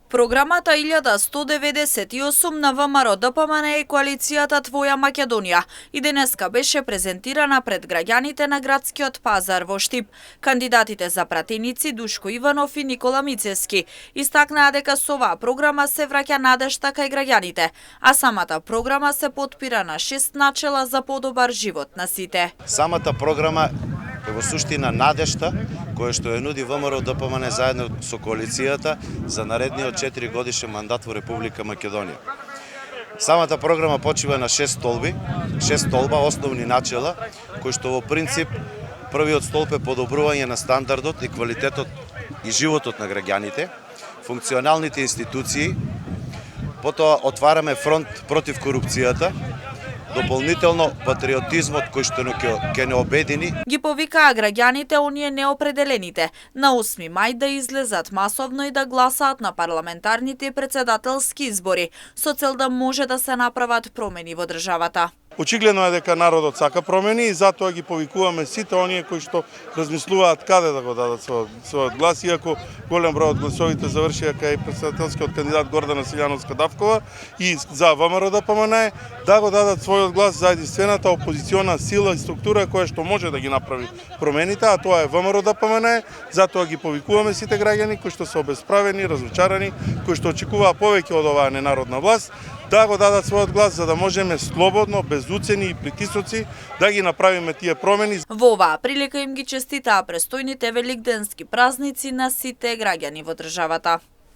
Програмата 1198 на ВМРО ДПМН е коалицијата Твоја Македонија и денеска беше презентирана пред граѓаните на градскиот пазар во Штип. Кандидатите за пратеници Душко Иванов и Никола Мицевски истакнаа дека со оваа програма се враќа надежта кај граѓаните, а самата програма се потпира на 6 начела за подобар живот на сите. Самата програма е во суштина надежта која што ја нуди ВМРО ДПМН заедно со коалицијата за наредниот 4 годишен мандат во Република Македонија. Самата програма почива на 6 столби, 6 столба основни начела, кои што во принцип првиот столб е подобрување на стандардот и квалитетот и животот на граѓаните, функционалните институции, потоа отвараме фронт против корупцијата, дополнително патриотизмот кој што ќе не обедини. Ги повикаа граѓаните оние неопределените на 8 мај да излезат масовно и да гласаат на парламентарните и председателски избори со цел да може да се направат промени во државата. Очигледно е дека народот сака промени и затоа ги повикуваме сите оние кои што размислуваат каде да го дадат својот глас, иако голем број од гласовите завршија кај председателскиот кандидат Гордана Силјановска-Давкова и за ВМРО ДПМН да го дадат својот глас за единствената опозициона сила и структура која што може да ги направи промените, а тоа е ВМРО ДПМН. Затоа ги повикуваме сите граѓани кои што се обесправени, разочарани, кои што очекуваа повеќе од оваа ненародна власт, да го дадат својот глас за да можеме слободно, без уцени и притисоци да ги направиме тие промени. Во оваа прилика им ги честитаа престојните великденски празници на сите граѓани во државата.